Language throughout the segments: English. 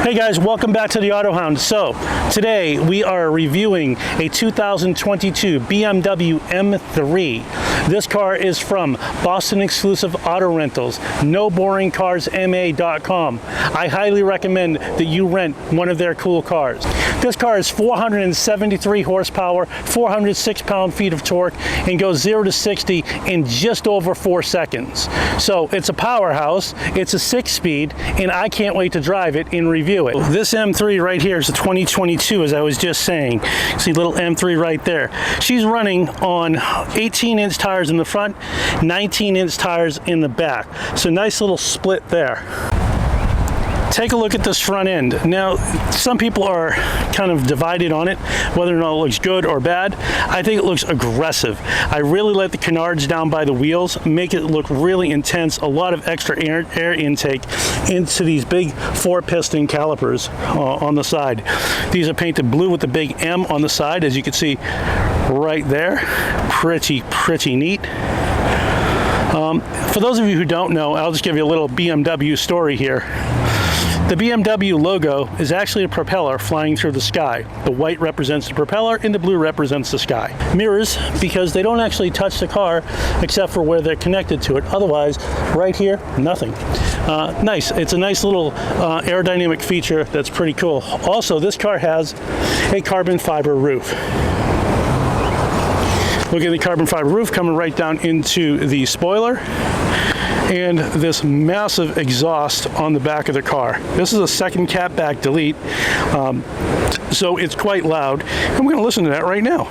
Hey guys, welcome back to the Autohound. So today we are reviewing a 2022 BMW M3. This car is from Boston exclusive auto rentals, noboringcarsma.com. I highly recommend that you rent one of their cool cars. This car is 473 horsepower, 406 pound-feet of torque, and goes 0 to 60 in just over 4 seconds. So it's a powerhouse, it's a 6-speed, and I can't wait to drive it and review it. This M3 right here is a 2022, as I was just saying. See little M3 right there. She's running on 18-inch tires in the front, 19-inch tires in the back. So nice little split there. Take a look at this front end. Now, some people are kind of divided on it, whether or not it looks good or bad. I think it looks aggressive. I really like the canards down by the wheels, make it look really intense, a lot of extra air intake into these big 4-piston calipers on the side. These are painted blue with the big M on the side, as you can see right there. Pretty neat. For those of you who don't know, I'll just give you a little BMW story here. The BMW logo is actually a propeller flying through the sky. The white represents the propeller and the blue represents the sky. Mirrors, because they don't actually touch the car except for where they're connected to it. Otherwise, right here, nothing. Nice. It's a nice little aerodynamic feature that's pretty cool. Also, this car has a carbon fiber roof. Look at the carbon fiber roof coming right down into the spoiler. And this massive exhaust on the back of the car. This is a second cat back delete, so it's quite loud. And we're going to listen to that right now.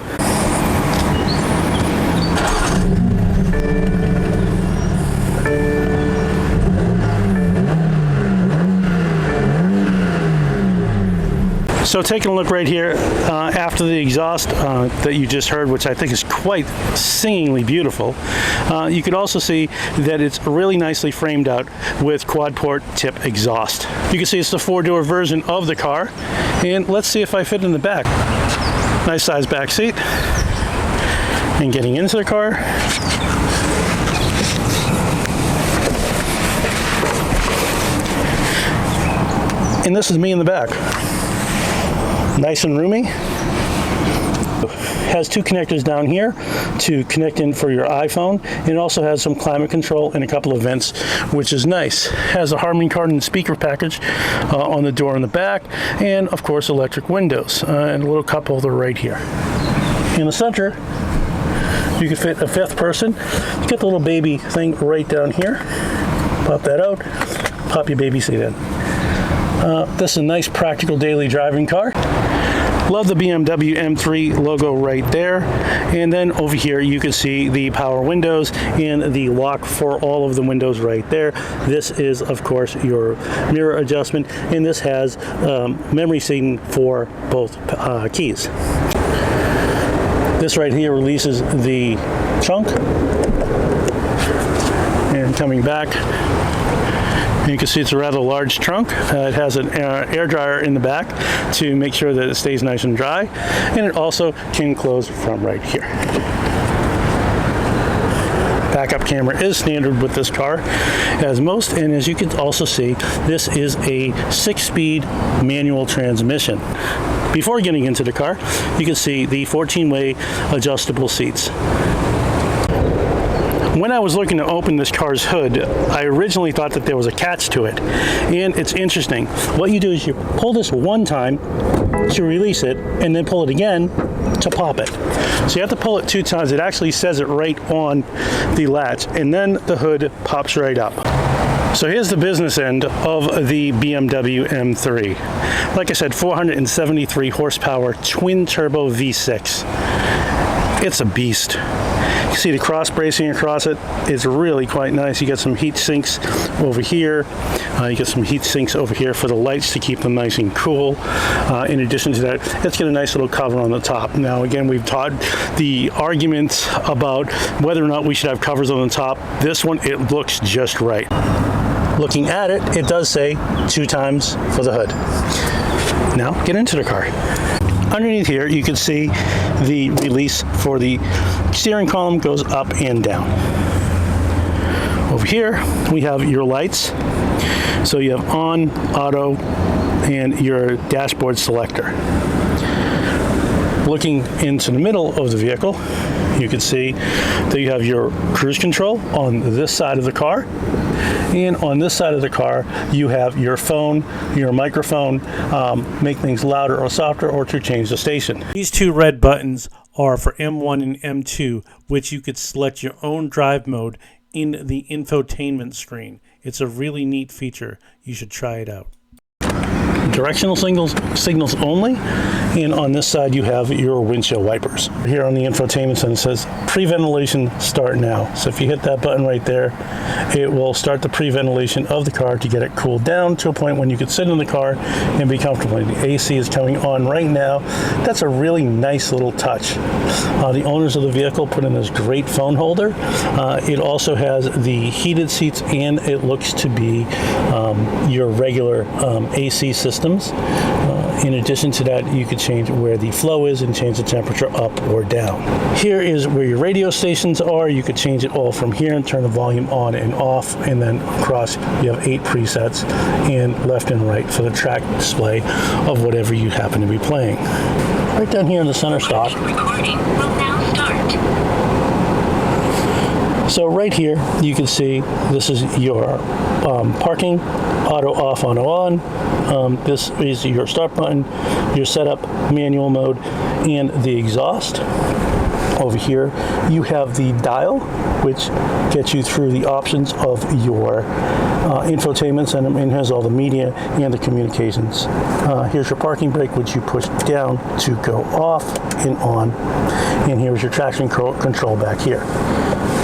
So taking a look right here after the exhaust that you just heard, which I think is quite singingly beautiful, you could also see that it's really nicely framed out with quad port tip exhaust. You can see it's the 4-door version of the car, and let's see if I fit in the back. Nice size back seat, and getting into the car. And this is me in the back. Nice and roomy. Has 2 connectors down here to connect in for your iPhone. It also has some climate control and a couple of vents, which is nice. Has a Harman Kardon speaker package on the door in the back, and of course electric windows, and a little cup holder right here. In the center, you can fit a 5th person. You get the little baby thing right down here. Pop that out, pop your baby seat in. This is a nice practical daily driving car. Love the BMW M3 logo right there. And then over here you can see the power windows and the lock for all of the windows right there. This is of course your mirror adjustment, and this has memory seating for both keys. This right here releases the trunk. And coming back, you can see it's a rather large trunk. It has an air dryer in the back to make sure that it stays nice and dry, and it also can close from right here. Backup camera is standard with this car, as most, and as you can also see, this is a 6-speed manual transmission. Before getting into the car, you can see the 14-way adjustable seats. When I was looking to open this car's hood, I originally thought that there was a catch to it. And it's interesting. What you do is you pull this one time to release it, and then pull it again to pop it. So you have to pull it 2 times. It actually says it right on the latch, and then the hood pops right up. So here's the business end of the BMW M3. Like I said, 473 horsepower, twin turbo V6. It's a beast. You see the cross bracing across it. It's really quite nice. You got some heat sinks over here. You get some heat sinks over here for the lights to keep them nice and cool. In addition to that, it's got a nice little cover on the top. Now again, we've taught the arguments about whether or not we should have covers on the top. This one, it looks just right. Looking at it, it does say 2 times for the hood. Now get into the car. Underneath here, you can see the release for the steering column goes up and down. Over here, we have your lights. So you have on, auto, and your dashboard selector. Looking into the middle of the vehicle, you can see that you have your cruise control on this side of the car, and on this side of the car you have your phone, your microphone, make things louder or softer, or to change the station. These two red buttons are for M1 and M2, which you could select your own drive mode in the infotainment screen. It's a really neat feature. You should try it out. Directional signals only, and on this side you have your windshield wipers. Here on the infotainment center it says pre-ventilation start now. So if you hit that button right there, it will start the pre-ventilation of the car to get it cooled down to a point when you can sit in the car and be comfortable. The AC is coming on right now. That's a really nice little touch. The owners of the vehicle put in this great phone holder. It also has the heated seats, and it looks to be your regular AC systems. In addition to that, you could change where the flow is and change the temperature up or down. Here is where your radio stations are. You could change it all from here and turn the volume on and off, and then across you have 8 presets, and left and right for the track display of whatever you happen to be playing. Right down here in the center stop. Recording will now start. So right here you can see this is your parking, auto off, auto on. This is your start button, your setup, manual mode, and the exhaust. Over here you have the dial, which gets you through the options of your infotainment center, and has all the media and the communications. Here's your parking brake, which you push down to go off and on, and here's your traction control back here.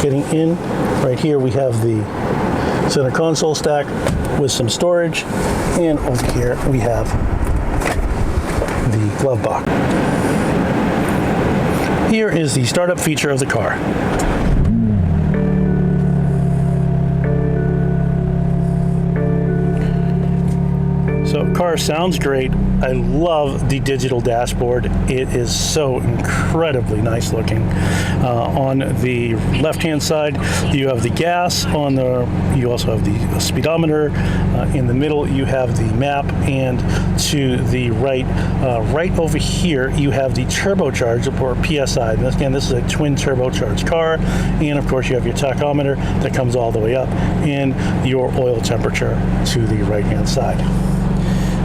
Getting in, right here we have the center console stack with some storage, and over here we have the glove box. Here is the startup feature of the car. So car sounds great. I love the digital dashboard. It is so incredibly nice looking. On the left-hand side, you have the gas. You also have the speedometer. In the middle, you have the map, and to the right, right over here, you have the turbocharged, or PSI. And again, this is a twin turbocharged car, and of course, you have your tachometer that comes all the way up, and your oil temperature to the right-hand side.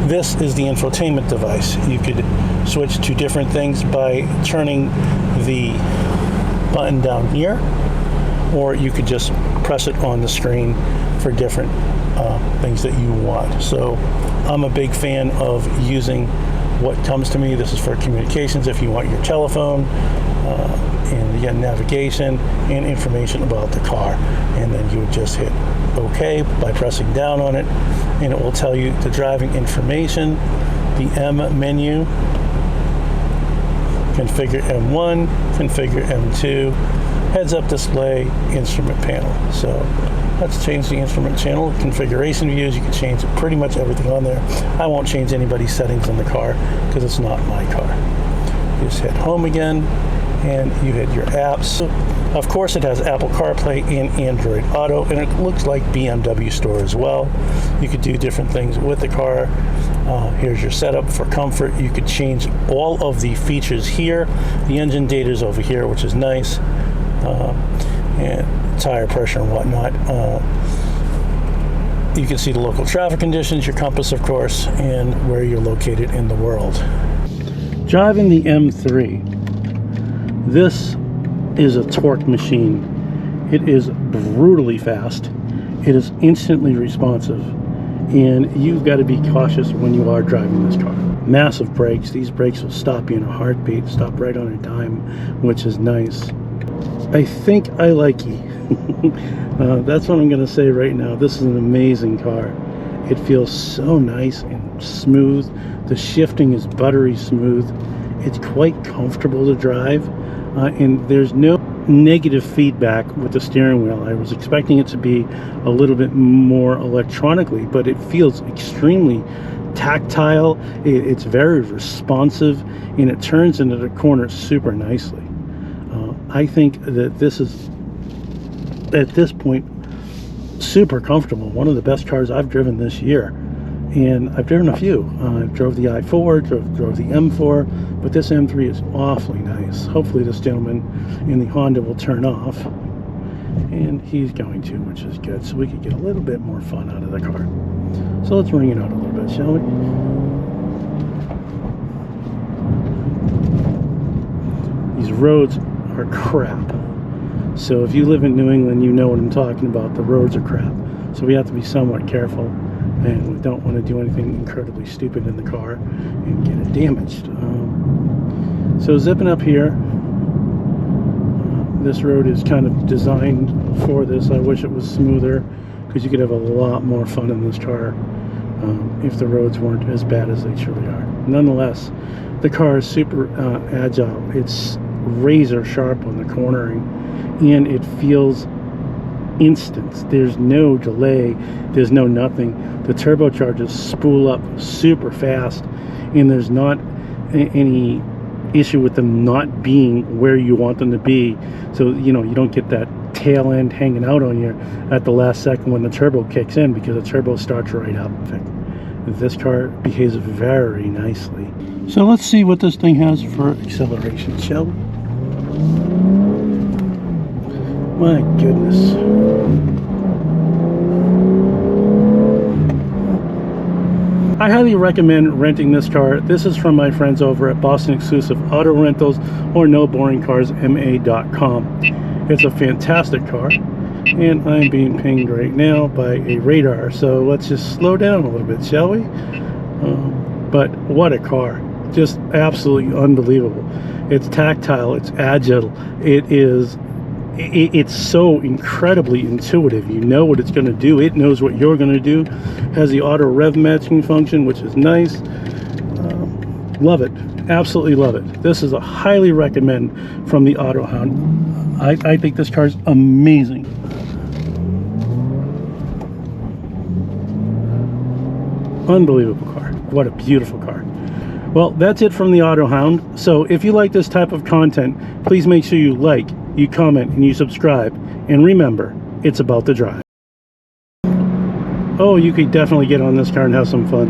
This is the infotainment device. You could switch to different things by turning the button down here, or you could just press it on the screen for different things that you want. So I'm a big fan of using what comes to me. This is for communications. If you want your telephone, and again, navigation and information about the car, and then you would just hit OK by pressing down on it, and it will tell you the driving information, the M menu, configure M1, configure M2, heads-up display, instrument panel. So let's change the instrument channel. Configuration views, you can change pretty much everything on there. I won't change anybody's settings in the car because it's not my car. You just hit home again, and you hit your apps. Of course, it has Apple CarPlay and Android Auto, and it looks like BMW Store as well. You could do different things with the car. Here's your setup for comfort. You could change all of the features here. The engine data is over here, which is nice, and tire pressure and whatnot. You can see the local traffic conditions, your compass, of course, and where you're located in the world. Driving the M3. This is a torque machine. It is brutally fast. It is instantly responsive, and you've got to be cautious when you are driving this car. Massive brakes. These brakes will stop you in a heartbeat, stop right on a dime, which is nice. I think I like it. That's what I'm going to say right now. This is an amazing car. It feels so nice and smooth. The shifting is buttery smooth. It's quite comfortable to drive. And there's no negative feedback with the steering wheel. I was expecting it to be a little bit more electronically, but it feels extremely tactile. It's very responsive, and it turns into the corners super nicely. I think that this is, at this point, super comfortable. One of the best cars I've driven this year. And I've driven a few. I drove the i4, drove the M4, but this M3 is awfully nice. Hopefully this gentleman in the Honda will turn off, and he's going to, which is good, so we could get a little bit more fun out of the car. So let's ring it out a little bit, shall we? These roads are crap. So if you live in New England, you know what I'm talking about. The roads are crap. So we have to be somewhat careful, and we don't want to do anything incredibly stupid in the car and get it damaged. So zipping up here, this road is kind of designed for this. I wish it was smoother, because you could have a lot more fun in this car if the roads weren't as bad as they truly are. Nonetheless, the car is super agile. It's razor sharp on the cornering, and it feels instant. There's no delay, there's no nothing. The turbochargers spool up super fast, and there's not any issue with them not being where you want them to be. So you know, you don't get that tail end hanging out on you at the last second when the turbo kicks in, because the turbo starts right up. In fact, this car behaves very nicely. So let's see what this thing has for acceleration, shall we? My goodness. I highly recommend renting this car. This is from my friends over at Boston Exclusive Auto Rentals, or NoBoringCarsMA.com. It's a fantastic car, and I'm being pinged right now by a radar, so let's just slow down a little bit, shall we? But what a car. Just absolutely unbelievable. It's tactile, it's agile, it's so incredibly intuitive. You know what it's going to do, it knows what you're going to do. Has the auto rev matching function, which is nice. Love it, absolutely love it. This is a highly recommend from the Autohound. I think this car is amazing. Unbelievable car. What a beautiful car. Well, that's it from the Autohound. So if you like this type of content, please make sure you like, you comment, and you subscribe. And remember, it's about the drive. Oh, you could definitely get on this car and have some fun.